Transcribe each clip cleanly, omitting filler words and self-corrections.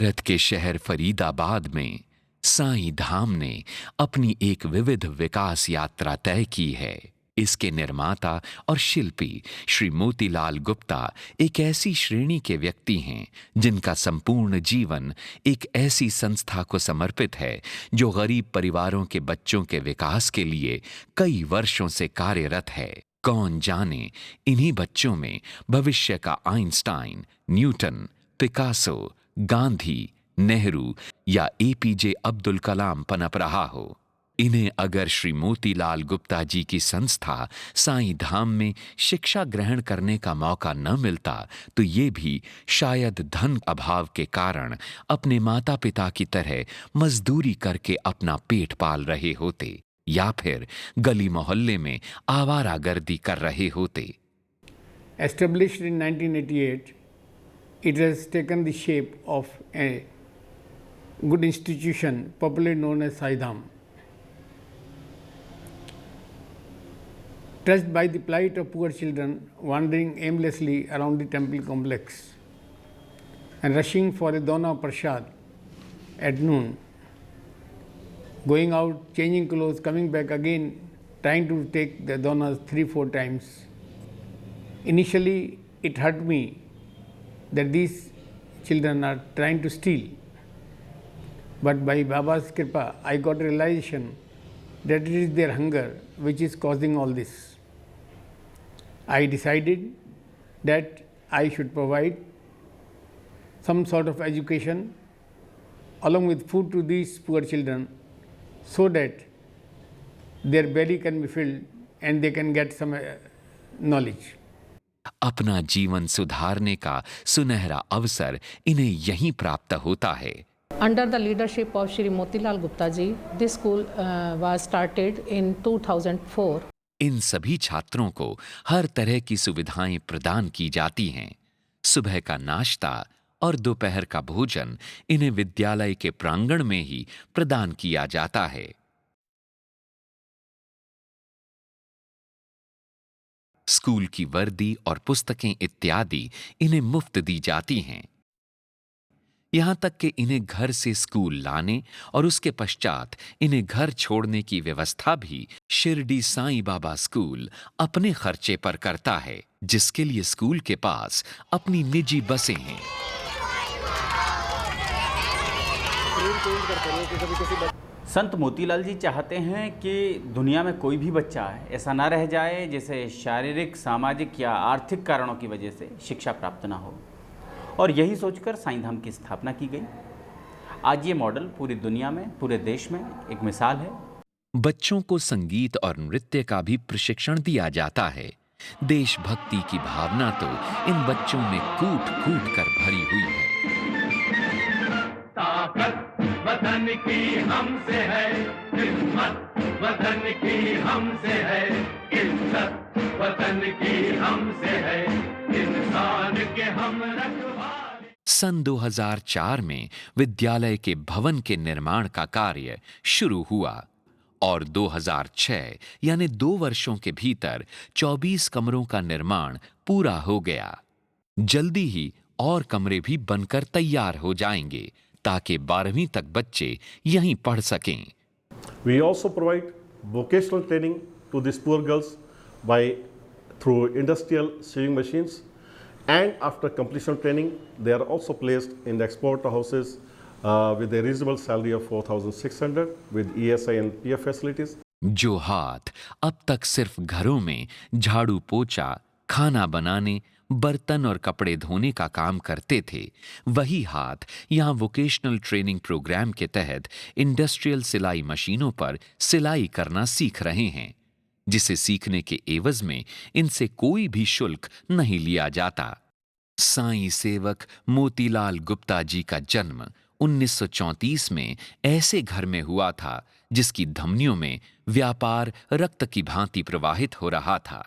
भारत के शहर फरीदाबाद में साईं धाम ने अपनी एक विविध विकास यात्रा तय की है। इसके निर्माता और शिल्पी श्री मोतीलाल गुप्ता एक ऐसी श्रेणी के व्यक्ति हैं जिनका संपूर्ण जीवन एक ऐसी संस्था को समर्पित है जो गरीब परिवारों के बच्चों के विकास के लिए कई वर्षों से कार्यरत है। कौन जाने इन्हीं बच्चों में भविष्य का Einstein, Newton, Picasso, Gandhi, Nehru या एपीजे अब्दुल कलाम पनप रहा हो। इन्हें अगर श्री मोतीलाल गुप्ता जी की संस्था साईं धाम में शिक्षा ग्रहण करने का मौका न मिलता तो ये भी शायद धन अभाव के कारण अपने माता पिता की तरह मजदूरी करके अपना पेट पाल रहे होते या फिर गली मोहल्ले में आवारागर्दी कर रहे होते। Established in 1988, it has taken the shape of a good institution popularly known as Sai Dham. Touched by the plight of poor children wandering aimlessly around the temple complex and rushing for a dona prasad at noon, going out, changing clothes, coming back again, trying to take the donas 3-4 times. Initially, it hurt me that these children are trying to steal. But by Baba's Kripa, I got a realization that it is their hunger which is causing all this. I decided that I should provide some sort of education along with food to these poor children so that their belly can be filled and they can get some knowledge. अपना जीवन सुधारने का सुनहरा अवसर इन्हें यहीं प्राप्त होता है। Under the leadership of Shri Motilal Gupta ji, this school was started in 2004. इन सभी छात्रों को हर तरह की सुविधाएं प्रदान की जाती हैं। सुबह का नाश्ता और दोपहर का भोजन इन्हें विद्यालय के प्रांगण में ही प्रदान किया जाता है। स्कूल की वर्दी और पुस्तकें इत्यादि इन्हें मुफ्त दी जाती हैं। यहां तक कि इन्हें घर से स्कूल लाने और उसके पश्चात इन्हें घर छोड़ने की व्यवस्था भी शिरडी साईं बाबा स्कूल अपने खर्चे पर करता है, जिसके लिए स्कूल के पास अपनी निजी बसें हैं। संत मोतीलाल जी चाहते हैं कि दुनिया में कोई भी बच्चा ऐसा ना रह जाए जिसे शारीरिक, सामाजिक या आर्थिक कारणों की वजह से शिक्षा प्राप्त ना हो, और यही सोचकर साईं धाम की स्थापना की गई। आज ये मॉडल पूरी दुनिया में, पूरे देश में एक मिसाल है। बच्चों को संगीत और नृत्य का भी प्रशिक्षण दिया जाता है। देशभक्ति की भावना तो इन बच्चों में कूट कूट कर भरी हुई है। ताकत वतन की हमसे है, हिम्मत वतन की हमसे है, इज्जत वतन की हमसे है, इंसान के हम रखवाले। सन 2004 में विद्यालय के भवन के निर्माण का कार्य शुरू हुआ और 2006 यानी 2 वर्षों के भीतर 24 कमरों का निर्माण पूरा हो गया। जल्दी ही और कमरे भी बनकर तैयार हो जाएंगे ताकि 12वीं तक बच्चे यहीं पढ़ सकें। We also provide vocational training to these poor girls through industrial sewing machines, and after completion of training, they are also placed in the export houses with a reasonable salary of 4,600 with ESI and PF facilities. जो हाथ अब तक सिर्फ घरों में झाड़ू पोछा, खाना बनाने, बर्तन और कपड़े धोने का काम करते थे, वही हाथ यहाँ वोकेशनल ट्रेनिंग प्रोग्राम के तहत इंडस्ट्रियल सिलाई मशीनों पर सिलाई करना सीख रहे हैं, जिसे सीखने के एवज में इनसे कोई भी शुल्क नहीं लिया जाता। साईं सेवक मोतीलाल गुप्ता जी का जन्म 1934 में ऐसे घर में हुआ था जिसकी धमनियों में व्यापार रक्त की भांति प्रवाहित हो रहा था।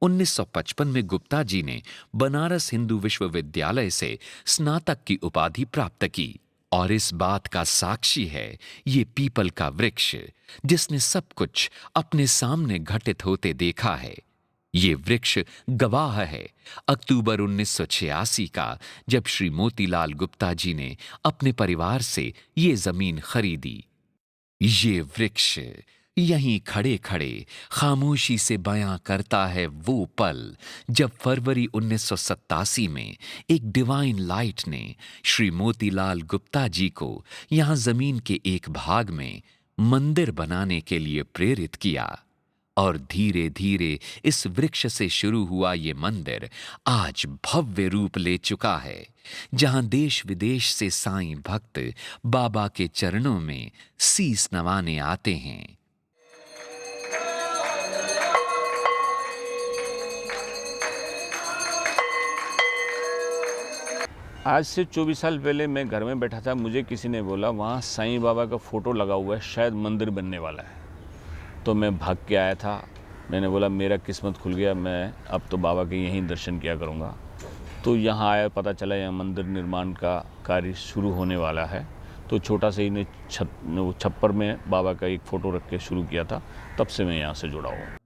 1955 में गुप्ता जी ने बनारस हिंदू विश्वविद्यालय से स्नातक की उपाधि प्राप्त की और इस बात का साक्षी है ये पीपल का वृक्ष जिसने सब कुछ अपने सामने घटित होते देखा है। ये वृक्ष गवाह है अक्टूबर 1986 का, जब श्री मोतीलाल गुप्ता जी ने अपने परिवार से ये जमीन खरीदी। ये वृक्ष यहीं खड़े खड़े खामोशी से बयां करता है वो पल जब फरवरी 1987 में एक डिवाइन लाइट ने श्री मोतीलाल गुप्ता जी को यहां जमीन के एक भाग में मंदिर बनाने के लिए प्रेरित किया। और धीरे धीरे इस वृक्ष से शुरू हुआ ये मंदिर आज भव्य रूप ले चुका है, जहां देश विदेश से साईं भक्त बाबा के चरणों में शीस नवाने आते हैं। आज से 24 साल पहले मैं घर में बैठा था, मुझे किसी ने बोला वहाँ साईं बाबा का फ़ोटो लगा हुआ है, शायद मंदिर बनने वाला है। तो मैं भाग के आया था, मैंने बोला मेरा किस्मत खुल गया, मैं अब तो बाबा के यहीं दर्शन किया करूँगा। तो यहाँ आया, पता चला यहाँ मंदिर निर्माण का कार्य शुरू होने वाला है। तो छोटा से ही ने छप्पर में बाबा का एक फ़ोटो रख के शुरू किया था, तब से मैं यहाँ से जुड़ा हूँ।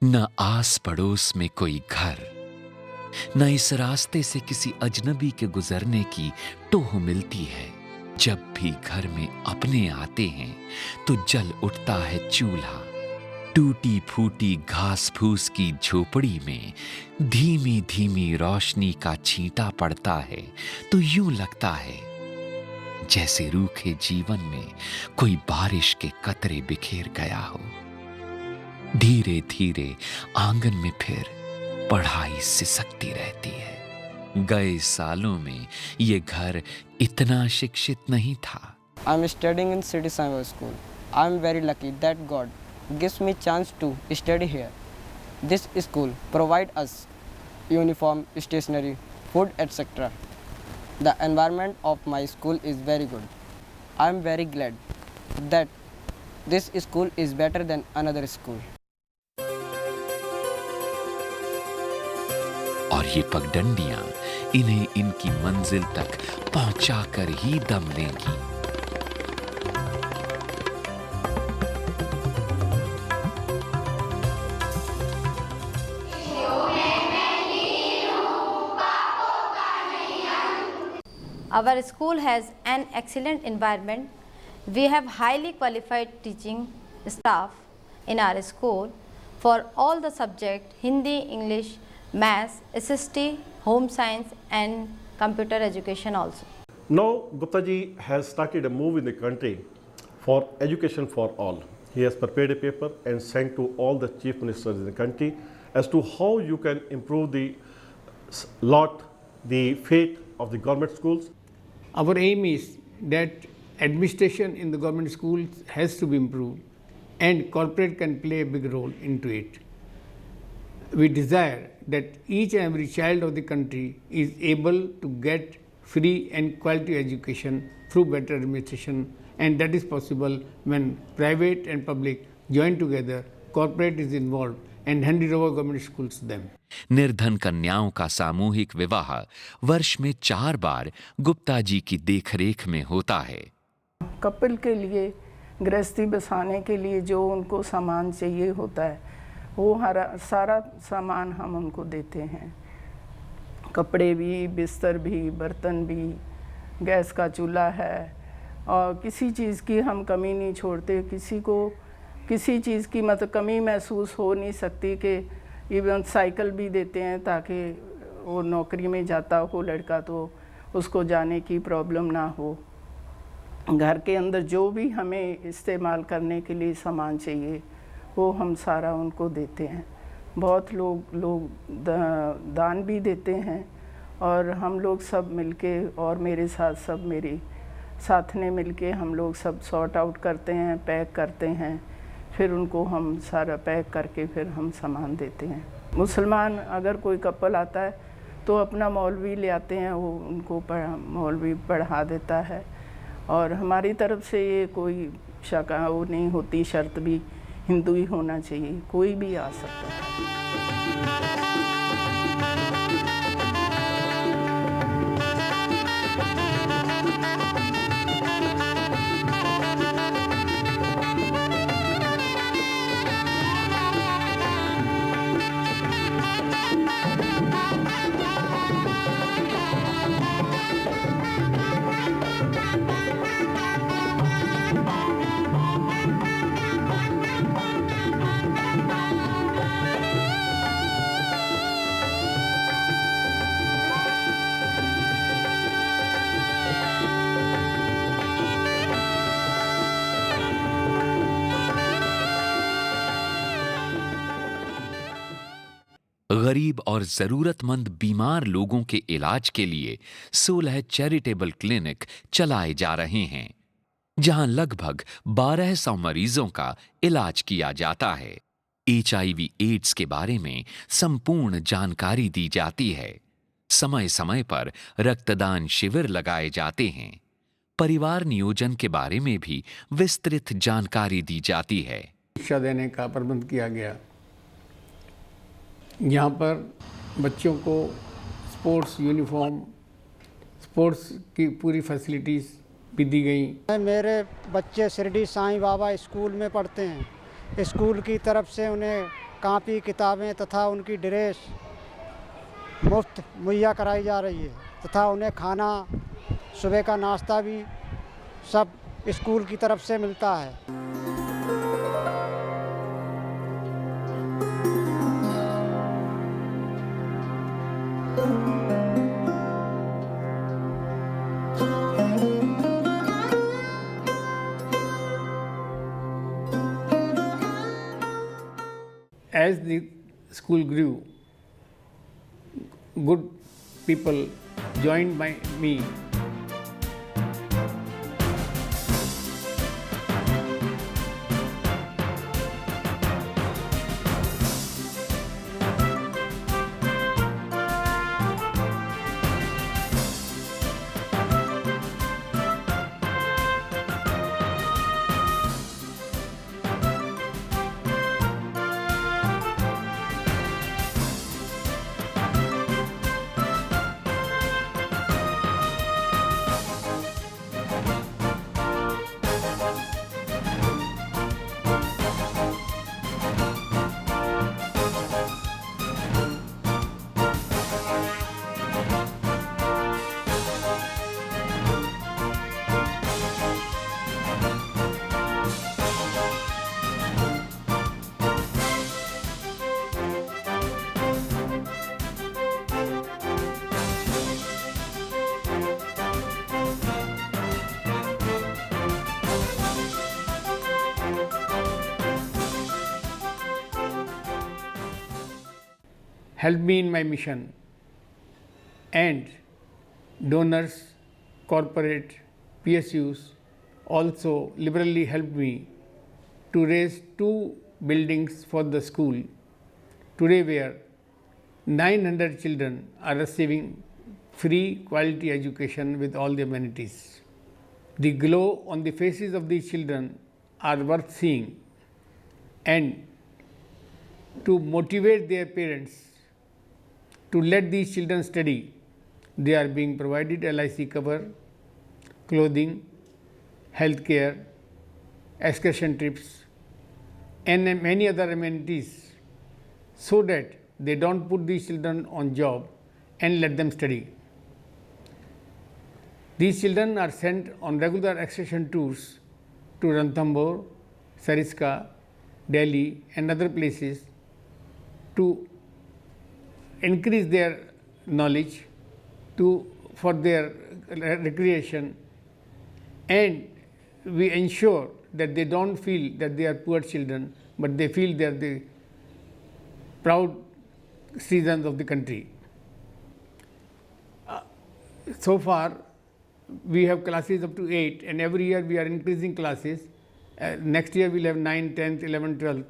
न आस पड़ोस में कोई घर, न इस रास्ते से किसी अजनबी के गुजरने की टोह मिलती है। जब भी घर में अपने आते हैं तो जल उठता है चूल्हा। टूटी फूटी घास फूस की झोपड़ी में धीमी धीमी रोशनी का छींटा पड़ता है तो यूं लगता है जैसे रूखे जीवन में कोई बारिश के कतरे बिखेर गया हो। धीरे धीरे आंगन में फिर पढ़ाई सिसकती रहती है। गए सालों में ये घर इतना शिक्षित नहीं था। I am studying in City Sangha School. I am very lucky that God gives me chance to study here. This school provide us uniform, stationery, food, etc. The environment of my school is very good. I am very glad that this school is better than another school. और ये पगडंडियां इन्हें इनकी मंजिल तक पहुंचाकर ही दम लेंगी। Our school has an excellent environment. We have highly qualified teaching staff in our school for all the subjects Hindi, English, Maths, SST, Home Science and Computer Education also. Now, Gupta ji has started a move in the country for education for all. He has prepared a paper and sent to all the chief ministers in the country as to how you can improve the fate of the government schools. Our aim is that administration in the government schools has to be improved and corporate can play a big role into it. We desire that each and every child of the country is able to get free and quality education through better administration, and that is possible when private and public join together, corporate is involved and handed over government schools to them. निर्धन कन्याओं का सामूहिक विवाह वर्ष में 4 बार गुप्ता जी की देखरेख में होता है। कपल के लिए गृहस्थी बसाने के लिए जो उनको सामान चाहिए होता है वो सारा सामान हम उनको देते हैं। कपड़े भी, बिस्तर भी, बर्तन भी, गैस का चूल्हा है और किसी चीज़ की हम कमी नहीं छोड़ते। किसी को किसी चीज़ की मतलब कमी महसूस हो नहीं सकती कि इवन साइकिल भी देते हैं ताकि वो नौकरी में जाता हो लड़का तो उसको जाने की प्रॉब्लम ना हो। घर के अंदर जो भी हमें इस्तेमाल करने के लिए सामान चाहिए वो हम सारा उनको देते हैं। बहुत लोग दान भी देते हैं और हम लोग सब मिलके और मेरे साथ सब मेरी साथ ने मिलके हम लोग सब सॉर्ट आउट करते हैं, पैक करते हैं, फिर उनको हम सारा पैक करके फिर हम सामान देते हैं। मुसलमान अगर कोई कपल आता है तो अपना मौलवी ले आते हैं, वो उनको मौलवी पढ़ा देता है और हमारी तरफ से ये कोई शका वो नहीं होती, शर्त भी हिंदू ही होना चाहिए, कोई भी आ सकता है। गरीब और जरूरतमंद बीमार लोगों के इलाज के लिए 16 चैरिटेबल क्लिनिक चलाए जा रहे हैं, जहां लगभग 1200 मरीजों का इलाज किया जाता है। HIV एड्स के बारे में संपूर्ण जानकारी दी जाती है। समय समय पर रक्तदान शिविर लगाए जाते हैं। परिवार नियोजन के बारे में भी विस्तृत जानकारी दी जाती है। शिक्षा देने का प्रबंध किया गया। यहाँ पर बच्चों को स्पोर्ट्स यूनिफॉर्म, स्पोर्ट्स की पूरी फैसिलिटीज़ भी दी गई। मेरे बच्चे शिरडी साईं बाबा स्कूल में पढ़ते हैं। स्कूल की तरफ से उन्हें कापी किताबें तथा उनकी ड्रेस मुफ्त मुहैया कराई जा रही है तथा उन्हें खाना, सुबह का नाश्ता भी सब स्कूल की तरफ से मिलता है। As the school grew, good people joined me. Helped me in my mission, and donors, corporate, PSUs also liberally helped me to raise 2 buildings for the school today, where 900 children are receiving free quality education with all the amenities. The glow on the faces of these children are worth seeing, and to motivate their parents to let these children study, they are being provided LIC cover, clothing, health care, excursion trips, and many other amenities, so that they don't put these children on job and let them study. These children are sent on regular excursion tours to Ranthambore, Sariska, Delhi and other places to increase their knowledge, for their recreation, and we ensure that they don't feel that they are poor children, but they feel they are the proud citizens of the country. So far, we have classes up to 8, and every year we are increasing classes. Next year we will have 9, 10th, 11th, 12th,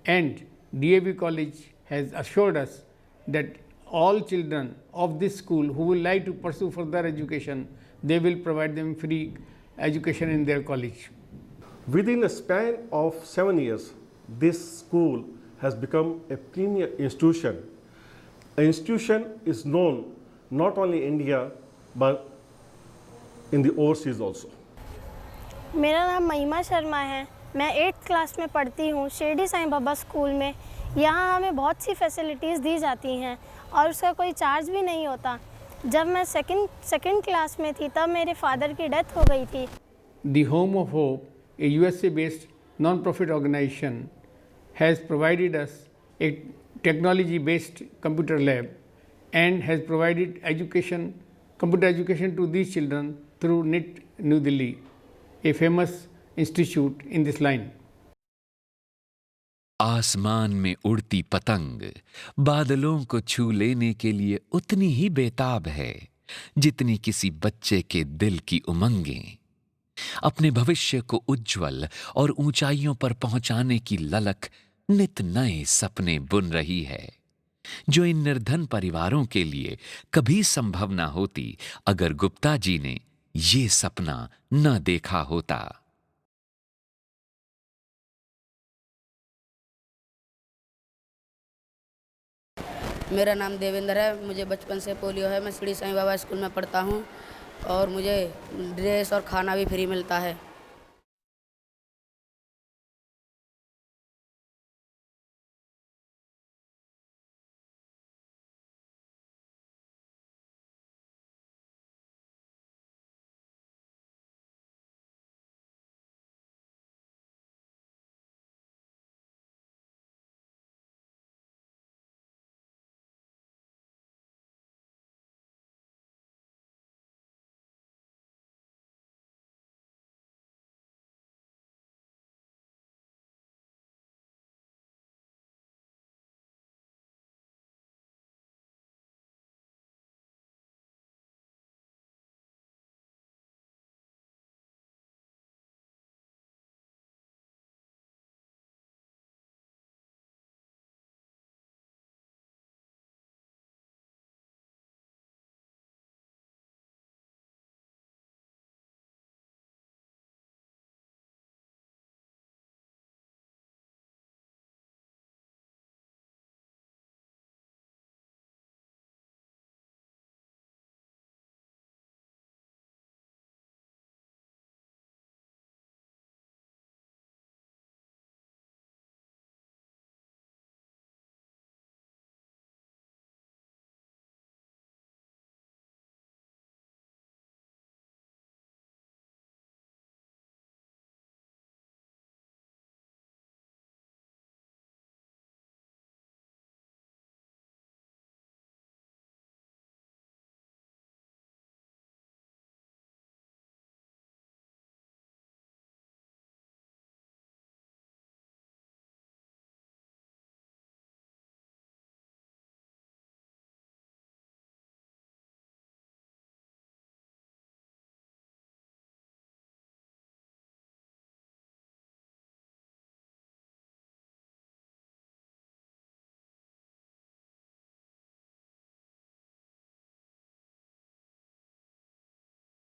and DAV College has assured us that all children of this school who will like to pursue further education, they will provide them free education in their college. Within a span of 7 years, this school has become a premier institution. The institution is known not only in India but in the overseas also. मेरा नाम महिमा शर्मा है। मैं 8th class में पढ़ती हूँ Shirdi Sai Baba school में। यहाँ हमें बहुत सी फैसिलिटीज़ दी जाती हैं और उसका कोई चार्ज भी नहीं होता। जब मैं सेकंड क्लास में थी तब मेरे फादर की डेथ हो गई थी। The Home of Hope, a USA-based non-profit organization, has provided us a technology-based computer lab and has provided education, computer education to these children through NIT New Delhi, a famous institute in this line. आसमान में उड़ती पतंग बादलों को छू लेने के लिए उतनी ही बेताब है जितनी किसी बच्चे के दिल की उमंगें। अपने भविष्य को उज्जवल और ऊंचाइयों पर पहुंचाने की ललक नित नए सपने बुन रही है, जो इन निर्धन परिवारों के लिए कभी संभव न होती अगर गुप्ता जी ने ये सपना न देखा होता। मेरा नाम देवेंद्र है। मुझे बचपन से पोलियो है। मैं शिरडी साईं बाबा स्कूल में पढ़ता हूँ और मुझे ड्रेस और खाना भी फ्री मिलता है।